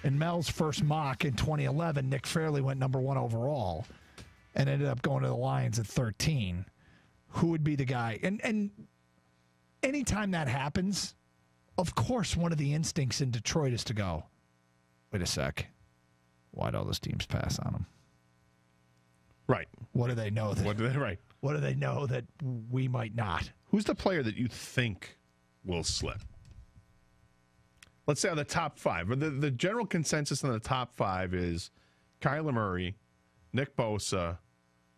In Mel's first mock in 2011, Nick Fairley went number 1 overall and ended up going to the Lions at 13. Who would be the guy? And anytime that happens, of course, one of the instincts in Detroit is to go, wait a sec, why'd all those teams pass on him? Right. What do they know? What do they know that we might not? Who's the player that you think will slip? Let's say on the top 5. The general consensus on the top 5 is Kyler Murray, Nick Bosa,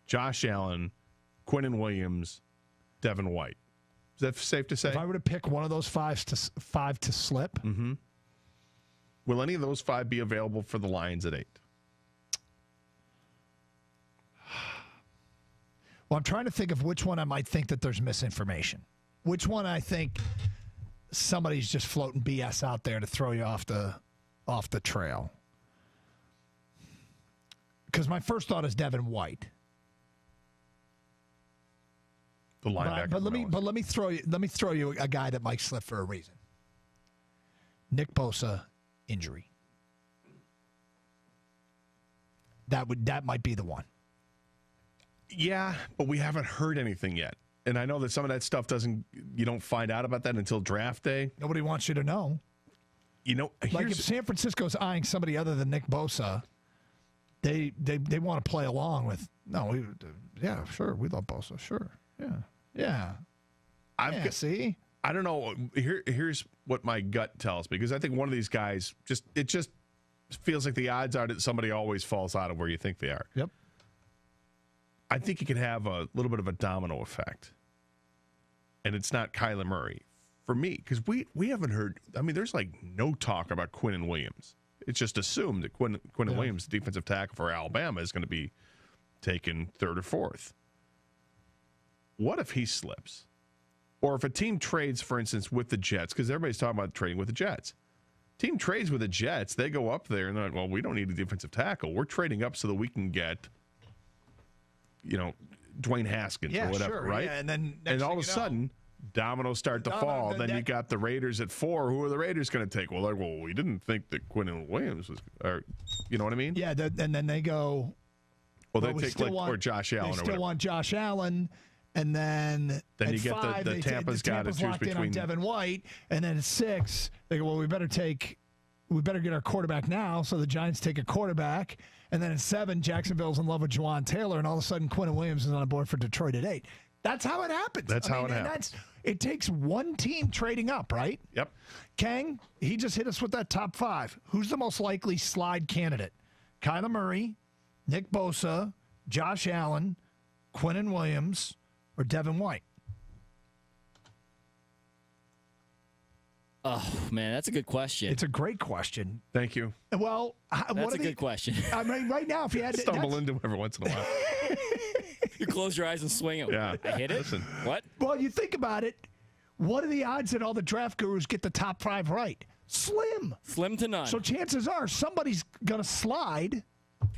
Josh Allen, Quinnen Williams, Devin White. Is that safe to say? If I were to pick one of those five to slip, will any of those 5 be available for the Lions at 8? Well, I'm trying to think of which one I might think that there's misinformation. Which one I think somebody's just floating BS out there to throw you off the trail. Because my first thought is Devin White. The linebacker. But let me throw you a guy that might slip for a reason. Nick Bosa injury. That might be the one. Yeah, but we haven't heard anything yet. And I know that some of that stuff you don't find out about that until draft day. Nobody wants you to know. Like if San Francisco's eyeing somebody other than Nick Bosa, they want to play along with, yeah, sure, we love Bosa, sure, yeah. See? I don't know. Here's what my gut tells me, because I think one of these guys, it just feels like the odds are that somebody always falls out of where you think they are. Yep. I think it could have a little bit of a domino effect. And it's not Kyler Murray. For me, because we haven't heard, there's like no talk about Quinnen Williams. It's just assumed that Quinnen Williams, the defensive tackle for Alabama, is going to be taken 3rd or 4th. What if he slips? Or if a team trades, for instance, with the Jets, because everybody's talking about trading with the Jets. Team trades with the Jets, they go up there and they're like, well, we don't need a defensive tackle. We're trading up so that we can get, Dwayne Haskins or whatever, right? Yeah, and all of a sudden, dominoes start to fall. Then you got the Raiders at 4. Who are the Raiders going to take? Well, we didn't think that Quinnen Williams was, or you know what I mean? Yeah, and then they go. Well, they take or Josh Allen. They still want Josh Allen, and then you get 5, the Tampa's got to choose between Devin White, and then at 6 they go, well, we better get our quarterback now. So the Giants take a quarterback. And then at 7, Jacksonville's in love with Juwan Taylor, and all of a sudden Quinnen Williams is on board for Detroit at 8. That's how it happens. That's how it happens. It takes one team trading up, right? Yep. Kang, he just hit us with that top 5. Who's the most likely slide candidate? Kyler Murray, Nick Bosa, Josh Allen, Quinnen Williams, or Devin White? Oh, man, that's a good question. It's a great question. Thank you. Well, that's a good question. Right now, if you had to stumble into every once in a while. You close your eyes and swing it. Yeah. I hit it? Listen. What? Well, you think about it. What are the odds that all the draft gurus get the top 5 right? Slim. Slim to none. So chances are somebody's going to slide.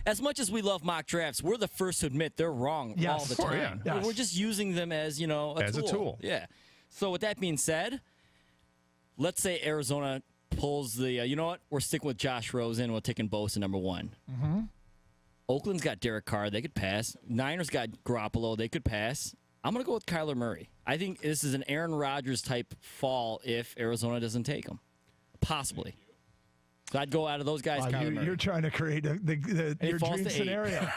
As much as we love mock drafts, we're the first to admit they're wrong all the time. Yeah. We're just using them as, a tool. Yeah. So with that being said, let's say Arizona pulls the, you know what? We're sticking with Josh Rosen. We're taking Bosa number 1. Mm-hmm. Oakland's got Derek Carr. They could pass. Niners got Garoppolo. They could pass. I'm going to go with Kyler Murray. I think this is an Aaron Rodgers type fall if Arizona doesn't take him. Possibly. So I'd go out of those guys. You're trying to create your dream scenario.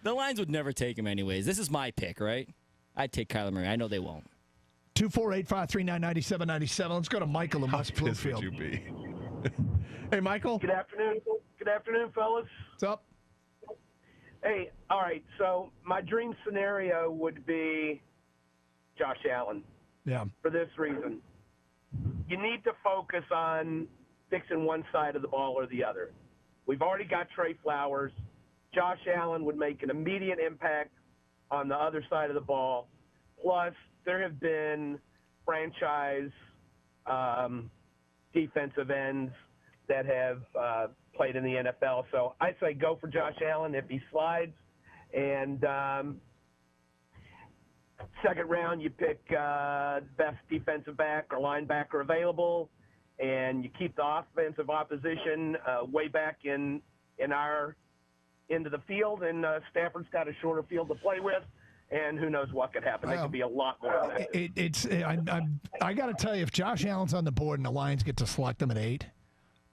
The Lions would never take him anyways. This is my pick, right? I'd take Kyler Murray. I know they won't. 248-539-9797. Let's go to Michael in West Bloomfield. How pissed would you be? Hey, Michael. Good afternoon. Good afternoon, fellas. What's up? Hey, all right. So my dream scenario would be Josh Allen. Yeah. For this reason. You need to focus on fixing one side of the ball or the other. We've already got Trey Flowers. Josh Allen would make an immediate impact on the other side of the ball. Plus, there have been franchise defensive ends that have played in the NFL. So I say go for Josh Allen if he slides. And second round, you pick best defensive back or linebacker available. and you keep the offensive opposition way back in our into the field, and Stafford's got a shorter field to play with, and who knows what could happen. They could be a lot more effective. I got to tell you, if Josh Allen's on the board and the Lions get to select him at 8,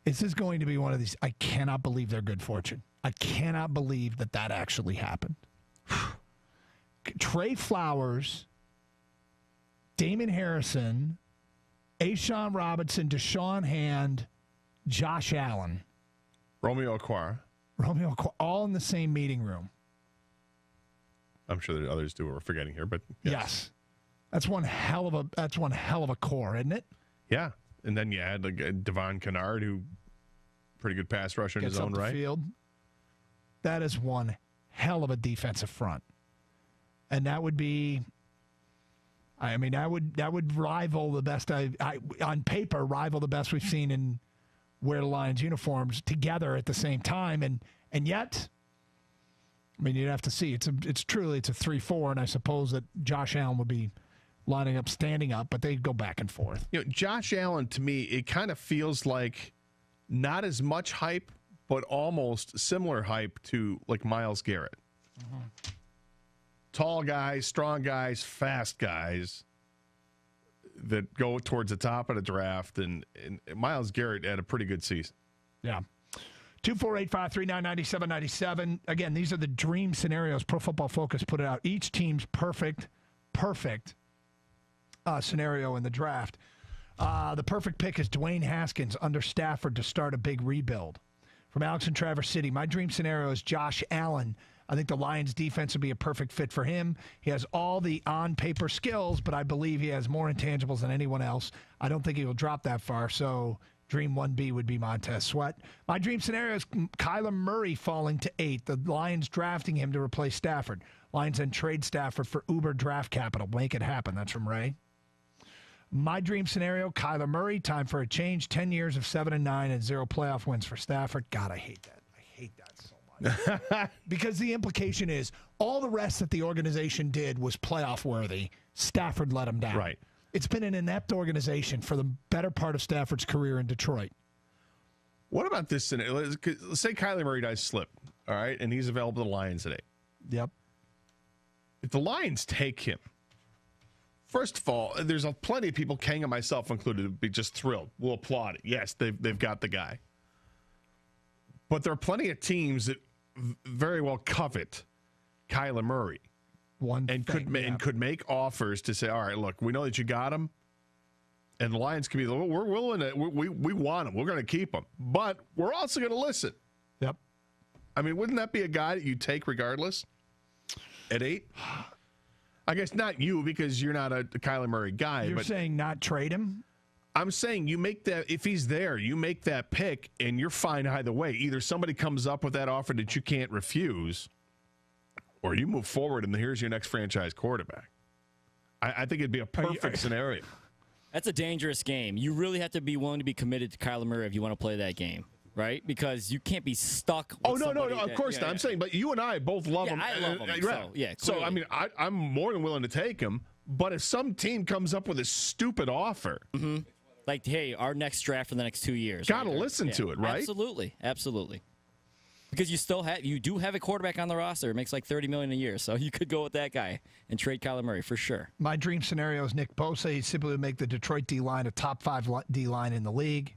this is going to be one of these. I cannot believe their good fortune. I cannot believe that actually happened. Trey Flowers, Damon Harrison, A'Shawn Robinson, Deshaun Hand, Josh Allen, Romeo Okwara, all in the same meeting room. I'm sure there are others too we're forgetting here, but yes. That's one hell of a core, isn't it? Yeah. And then you add like Devon Kennard, who pretty good pass rusher in his own right. Field. That is one hell of a defensive front. And that would be, I mean, that would rival the best on paper, rival the best we've seen in wear the Lions uniforms together at the same time. And yet, I mean, you'd have to see. It's a 3-4, and I suppose that Josh Allen would be lining up, standing up, but they go back and forth. You know, Josh Allen, to me, it kind of feels like not as much hype, but almost similar hype to like Myles Garrett. Mm-hmm. Tall guys, strong guys, fast guys that go towards the top of the draft, and Myles Garrett had a pretty good season. Yeah. 248-539-9797. Again, these are the dream scenarios Pro Football Focus put out. Each team's perfect scenario in the draft. The perfect pick is Dwayne Haskins under Stafford to start a big rebuild. From Alex in Traverse City, my dream scenario is Josh Allen. I think the Lions defense would be a perfect fit for him. He has all the on-paper skills, but I believe he has more intangibles than anyone else. I don't think he will drop that far, so dream 1B would be Montez Sweat. My dream scenario is Kyler Murray falling to 8. The Lions drafting him to replace Stafford. Lions then trade Stafford for Uber draft capital. Make it happen. That's from Ray. My dream scenario, Kyler Murray, time for a change. 10 years of 7-9 and 0 playoff wins for Stafford. God, I hate that. I hate that so much. Because the implication is all the rest that the organization did was playoff worthy. Stafford let him down. Right. It's been an inept organization for the better part of Stafford's career in Detroit. What about this scenario? Let's say Kyler Murray does slip, all right, and he's available to the Lions today. Yep. If the Lions take him, first of all, there's plenty of people, Kang and myself included, would be just thrilled. We'll applaud it. Yes, they've got the guy. But there are plenty of teams that very well covet Kyler Murray. Could make offers to say, all right, look, we know that you got him, and the Lions can be, we're willing to, we want him, we're going to keep him, but we're also going to listen. Yep. I mean, wouldn't that be a guy that you take regardless at 8? I guess not you, because you're not a Kyler Murray guy. You're saying not trade him? I'm saying you make that, if he's there, you make that pick, and you're fine either way. Either somebody comes up with that offer that you can't refuse, or you move forward, and here's your next franchise quarterback. I think it'd be a perfect scenario. That's a dangerous game. You really have to be willing to be committed to Kyler Murray if you want to play that game, right? Because you can't be stuck with no, of course not. I'm saying, but you and I both love him. I love him. Right. So, I mean, I'm more than willing to take him, but if some team comes up with a stupid offer, like, hey, our next draft for the next 2 years. Got to listen to it, right? Absolutely. Because you do have a quarterback on the roster. It makes like $30 million a year, so you could go with that guy and trade Kyler Murray for sure. My dream scenario is Nick Bosa. He simply would make the Detroit D-line a top 5 D-line in the league.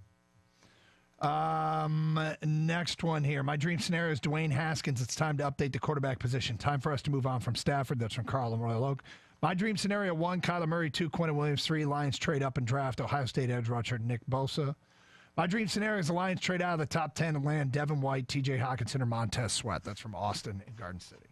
Next one here. My dream scenario is Dwayne Haskins. It's time to update the quarterback position. Time for us to move on from Stafford. That's from Carl and Royal Oak. My dream scenario, 1, Kyler Murray, 2, Quentin Williams, 3, Lions trade up and draft Ohio State edge rusher Nick Bosa. My dream scenario is the Lions trade out of the top 10 and land Devin White, TJ Hawkinson, or Montez Sweat. That's from Austin and Garden City.